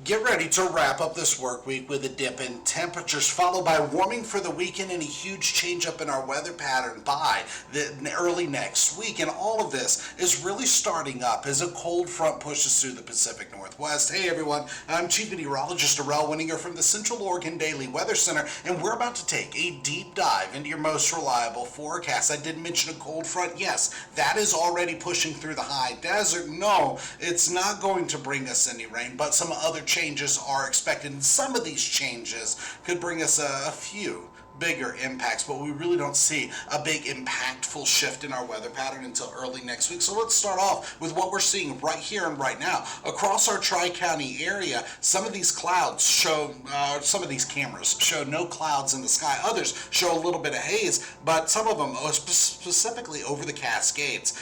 Get ready to wrap up this work week with a dip in temperatures, followed by warming for the weekend and a huge change up in our weather pattern by the early next week. And all of this is really starting up as a cold front pushes through the Pacific Northwest. Hey everyone, I'm Chief Meteorologist Darrell Winninger from the Central Oregon Daily Weather Center, and we're about to take a deep dive into your most reliable forecast. I did mention a cold front. Yes, that is already pushing through the high desert. No, it's not going to bring us any rain, but some other changes are expected, and some of these changes could bring us a few bigger impacts, but we really don't see a big impactful shift in our weather pattern until early next week. So let's start off with what we're seeing right here and right now. Across our Tri-County area, some of these clouds show, some of these cameras show no clouds in the sky. Others show a little bit of haze, but some of them, specifically over the Cascades,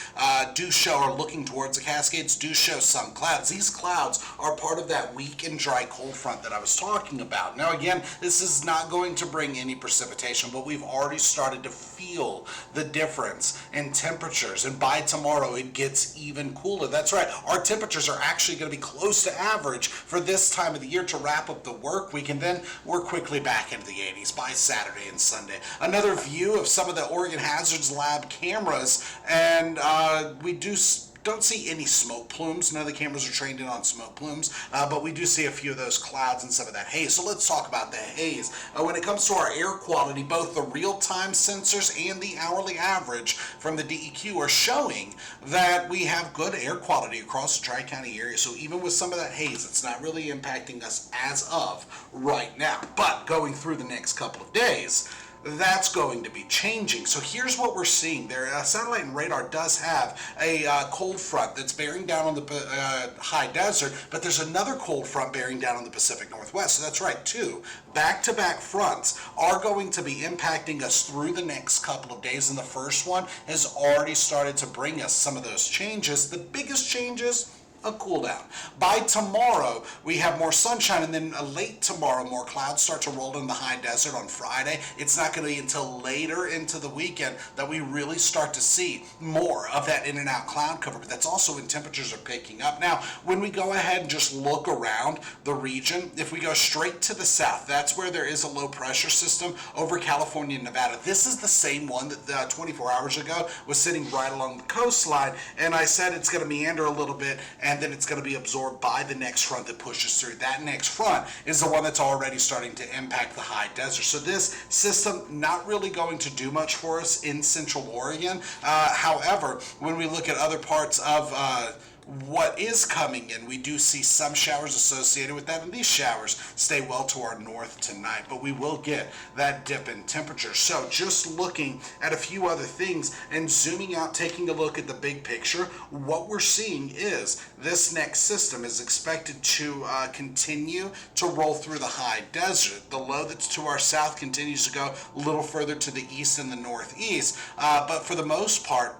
do show, or looking towards the Cascades, do show some clouds. These clouds are part of that weak and dry cold front that I was talking about. Now again, this is not going to bring any precipitation, but we've already started to feel the difference in temperatures, and by tomorrow it gets even cooler. That's right, our temperatures are actually going to be close to average for this time of the year to wrap up the work week, and then we're quickly back into the 80s by Saturday and Sunday. Another view of some of the Oregon Hazards Lab cameras, and we don't see any smoke plumes. None of the cameras are trained in on smoke plumes, but we do see a few of those clouds and some of that haze. So let's talk about the haze. When it comes to our air quality, both the real-time sensors and the hourly average from the DEQ are showing that we have good air quality across the Tri-County area. So even with some of that haze, it's not really impacting us as of right now. But going through the next couple of days, that's going to be changing. So here's what we're seeing there. Satellite and radar does have a cold front that's bearing down on the high desert, but there's another cold front bearing down on the Pacific Northwest. So that's right, two back-to-back fronts are going to be impacting us through the next couple of days, and the first one has already started to bring us some of those changes. The biggest changes, a cool down. By tomorrow, we have more sunshine, and then late tomorrow, more clouds start to roll in the high desert on Friday. It's not going to be until later into the weekend that we really start to see more of that in and out cloud cover, but that's also when temperatures are picking up. Now, when we go ahead and just look around the region, if we go straight to the south, that's where there is a low pressure system over California and Nevada. This is the same one that 24 hours ago was sitting right along the coastline, and I said it's going to meander a little bit, and then it's going to be absorbed by the next front that pushes through. That next front is the one that's already starting to impact the high desert. So this system not really going to do much for us in Central Oregon. However, when we look at other parts of what is coming in, we do see some showers associated with that, and these showers stay well to our north tonight, but we will get that dip in temperature. So just looking at a few other things and zooming out, taking a look at the big picture, what we're seeing is this next system is expected to continue to roll through the high desert. The low that's to our south continues to go a little further to the east and the northeast, but for the most part,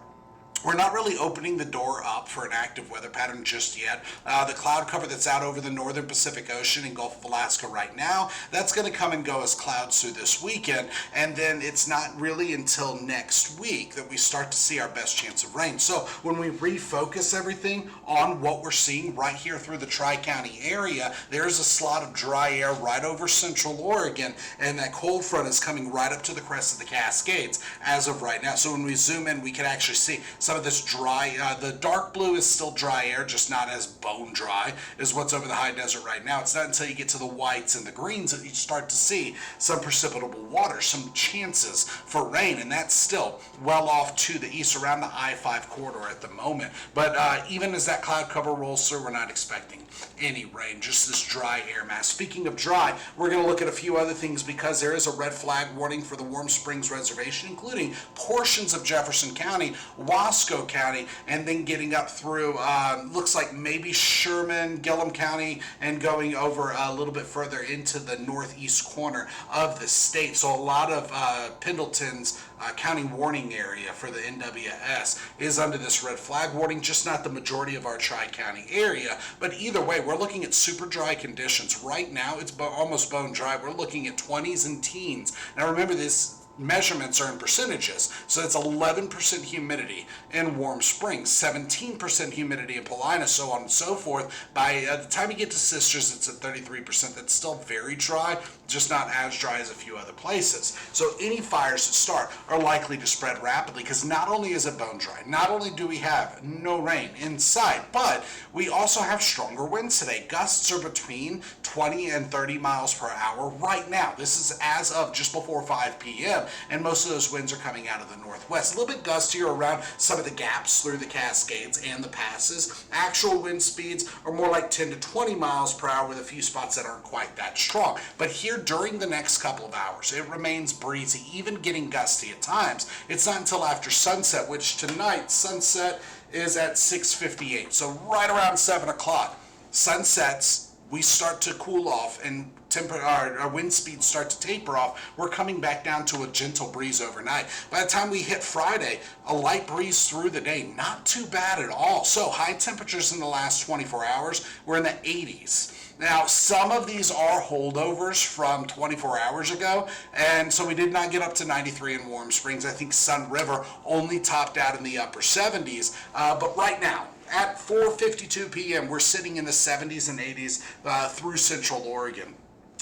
we're not really opening the door up for an active weather pattern just yet. The cloud cover that's out over the northern Pacific Ocean and Gulf of Alaska right now, that's going to come and go as clouds through this weekend, and then it's not really until next week that we start to see our best chance of rain. So when we refocus everything on what we're seeing right here through the Tri-County area, there's a slot of dry air right over Central Oregon, and that cold front is coming right up to the crest of the Cascades as of right now. So when we zoom in, we can actually see some of this dry, the dark blue is still dry air, just not as bone dry as what's over the high desert right now. It's not until you get to the whites and the greens that you start to see some precipitable water, some chances for rain, and that's still well off to the east around the I-5 corridor at the moment. But even as that cloud cover rolls through, we're not expecting any rain, just this dry air mass. Speaking of dry, we're going to look at a few other things because there is a red flag warning for the Warm Springs Reservation, including portions of Jefferson County, Wasco County, and then getting up through, looks like maybe Sherman, Gillum County, and going over a little bit further into the northeast corner of the state. So a lot of Pendleton's county warning area for the NWS is under this red flag warning, just not the majority of our Tri-County area. But either way, we're looking at super dry conditions. Right now, it's almost bone dry. We're looking at 20s and teens. Now remember, this measurements are in percentages. So it's 11% humidity in Warm Springs, 17% humidity in Paulina, so on and so forth. By the time you get to Sisters, it's at 33%. That's still very dry, just not as dry as a few other places. So any fires that start are likely to spread rapidly, because not only is it bone dry, not only do we have no rain in sight, but we also have stronger winds today. Gusts are between 20 and 30 miles per hour right now. This is as of just before 5 p.m. and most of those winds are coming out of the northwest. A little bit gustier around some of the gaps through the Cascades and the passes. Actual wind speeds are more like 10 to 20 miles per hour with a few spots that aren't quite that strong. But here during the next couple of hours, it remains breezy, even getting gusty at times. It's not until after sunset, which tonight, sunset is at 6:58, so right around 7 o'clock. Sunsets, we start to cool off and our wind speeds start to taper off. We're coming back down to a gentle breeze overnight. By the time we hit Friday, a light breeze through the day, not too bad at all. So high temperatures in the last 24 hours, we're in the 80s. Now, some of these are holdovers from 24 hours ago, and so we did not get up to 93 in Warm Springs. I think Sun River only topped out in the upper 70s, but right now, at 4:52 p.m., we're sitting in the 70s and 80s through Central Oregon.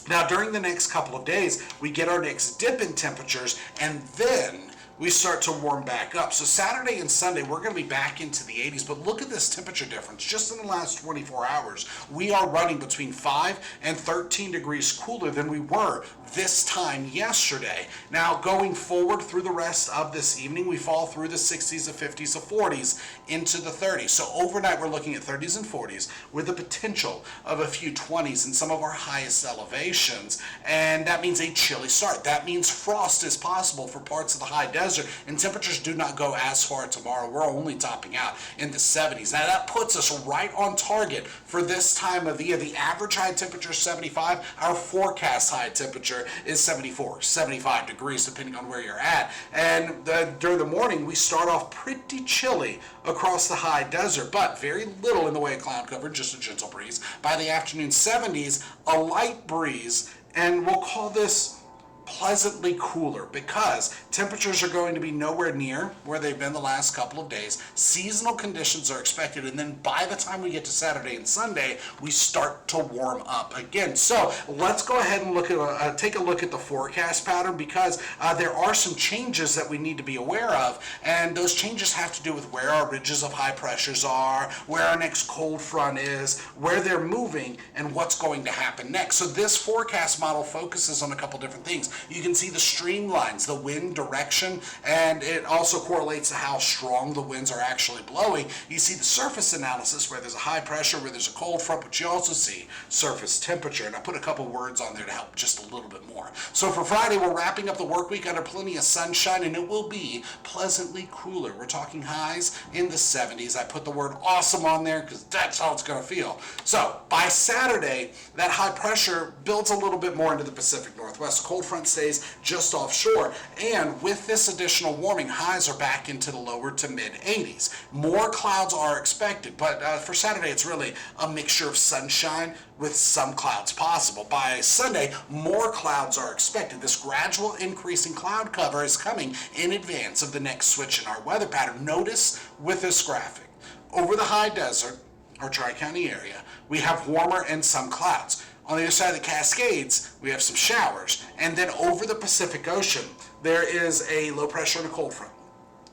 Now, during the next couple of days, we get our next dip in temperatures, and then we start to warm back up. So Saturday and Sunday, we're going to be back into the 80s, but look at this temperature difference. Just in the last 24 hours, we are running between 5 and 13 degrees cooler than we were this time yesterday. Now, going forward through the rest of this evening, we fall through the 60s, the 50s, the 40s into the 30s. So overnight, we're looking at 30s and 40s with the potential of a few 20s in some of our highest elevations. And that means a chilly start. That means frost is possible for parts of the high desert, and temperatures do not go as far tomorrow. We're only topping out in the 70s. Now, that puts us right on target for this time of the year. The average high temperature is 75. Our forecast high temperature is 74, 75 degrees, depending on where you're at. And during the morning, we start off pretty chilly across the high desert, but very little in the way of cloud cover, just a gentle breeze. By the afternoon, 70s, a light breeze, and we'll call this pleasantly cooler because temperatures are going to be nowhere near where they've been the last couple of days. Seasonal conditions are expected, and then by the time we get to Saturday and Sunday, we start to warm up again. So let's go ahead and look at take a look at the forecast pattern, because there are some changes that we need to be aware of, and those changes have to do with where our ridges of high pressures are, where our next cold front is, where they're moving, and what's going to happen next. So this forecast model focuses on a couple different things. You can see the streamlines, the wind direction, and it also correlates to how strong the winds are actually blowing. You see the surface analysis, where there's a high pressure, where there's a cold front, but you also see surface temperature. And I put a couple words on there to help just a little bit more. So for Friday, we're wrapping up the work week under plenty of sunshine, and it will be pleasantly cooler. We're talking highs in the 70s. I put the word awesome on there because that's how it's going to feel. So by Saturday, that high pressure builds a little bit more into the Pacific Northwest. Cold front stays just offshore, and with this additional warming, highs are back into the lower to mid 80s. More clouds are expected, but for Saturday it's really a mixture of sunshine with some clouds possible. By Sunday, more clouds are expected. This gradual increase in cloud cover is coming in advance of the next switch in our weather pattern. Notice with this graphic, over the high desert, our Tri-County area, we have warmer and some clouds. On the other side of the Cascades, we have some showers. And then over the Pacific Ocean, there is a low pressure and a cold front.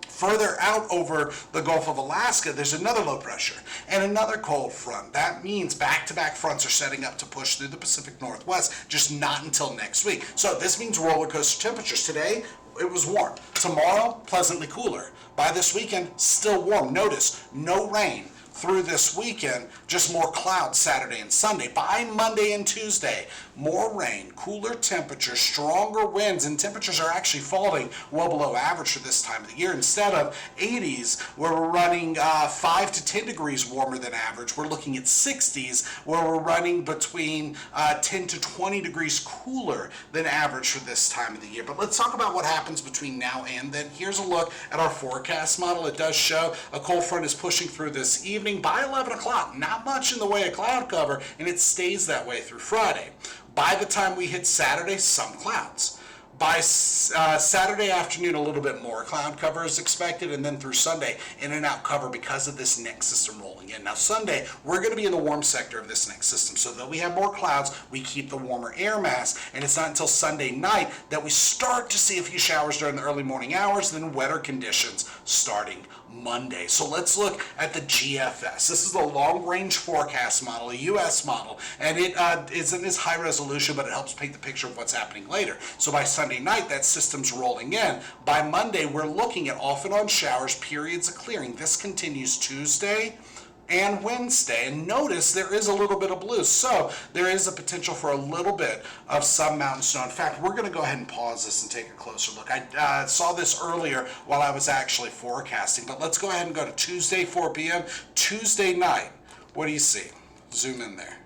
Further out over the Gulf of Alaska, there's another low pressure and another cold front. That means back-to-back fronts are setting up to push through the Pacific Northwest, just not until next week. So this means roller coaster temperatures. Today, it was warm. Tomorrow, pleasantly cooler. By this weekend, still warm. Notice, no rain through this weekend, just more clouds Saturday and Sunday. By Monday and Tuesday, more rain, cooler temperatures, stronger winds, and temperatures are actually falling well below average for this time of the year. Instead of 80s, where we're running 5 to 10 degrees warmer than average, we're looking at 60s, where we're running between 10 to 20 degrees cooler than average for this time of the year. But let's talk about what happens between now and then. Here's a look at our forecast model. It does show a cold front is pushing through this evening. By 11 o'clock, not much in the way of cloud cover, and it stays that way through Friday. By the time we hit Saturday, some clouds. By Saturday afternoon, a little bit more cloud cover is expected, and then through Sunday, in and out cover because of this next system rolling in. Now Sunday, we're going to be in the warm sector of this next system, so though we have more clouds, we keep the warmer air mass, and it's not until Sunday night that we start to see a few showers during the early morning hours, then wetter conditions starting Monday. So let's look at the GFS. This is a long-range forecast model, a US model, and it isn't as high resolution, but it helps paint the picture of what's happening later. So by Sunday night, that system's rolling in. By Monday, we're looking at off and on showers, periods of clearing. This continues Tuesday and Wednesday, and notice there is a little bit of blue, so there is a potential for a little bit of some mountain snow. In fact, we're going to go ahead and pause this and take a closer look. I saw this earlier while I was actually forecasting, but let's go ahead and go to Tuesday 4 p.m. Tuesday night. What do you see? Zoom in there.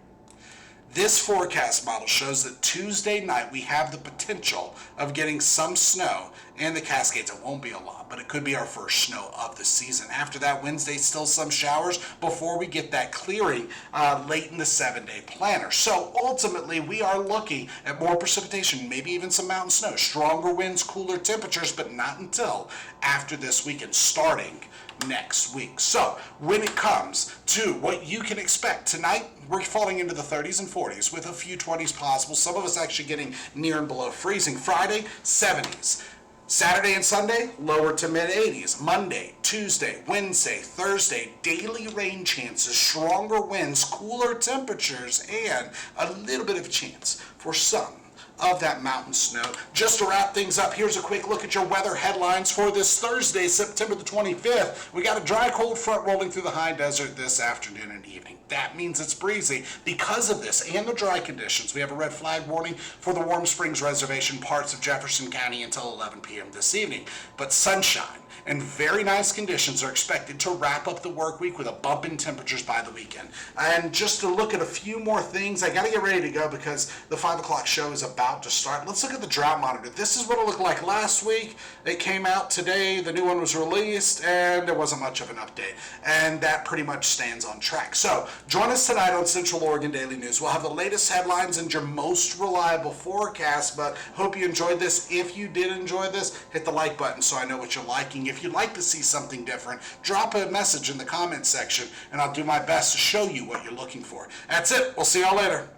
This forecast model shows that Tuesday night we have the potential of getting some snow in the Cascades. It won't be a lot, but it could be our first snow of the season. After that, Wednesday, still some showers before we get that clearing late in the 7-day planner. So ultimately, we are looking at more precipitation, maybe even some mountain snow, stronger winds, cooler temperatures, but not until after this weekend, starting next week. So when it comes to what you can expect tonight, we're falling into the 30s and 40s with a few 20s possible. Some of us actually getting near and below freezing. Friday, 70s. Saturday and Sunday, lower to mid 80s. Monday, Tuesday, Wednesday, Thursday, daily rain chances, stronger winds, cooler temperatures, and a little bit of a chance for some of that mountain snow. Just to wrap things up, here's a quick look at your weather headlines for this Thursday, September the 25th. We got a dry cold front rolling through the high desert this afternoon and evening. That means it's breezy. Because of this and the dry conditions, we have a red flag warning for the Warm Springs Reservation, parts of Jefferson County until 11 p.m. this evening. But sunshine and very nice conditions are expected to wrap up the work week with a bump in temperatures by the weekend. And just to look at a few more things, I got to get ready to go because the 5 o'clock show is about to start. Let's look at the drought monitor. This is what it looked like last week. It came out today. The new one was released, and there wasn't much of an update. And that pretty much stands on track. So join us tonight on Central Oregon Daily News. We'll have the latest headlines and your most reliable forecast, but hope you enjoyed this. If you did enjoy this, hit the like button so I know what you're liking. If you'd like to see something different, drop a message in the comment section, and I'll do my best to show you what you're looking for. That's it. We'll see y'all later.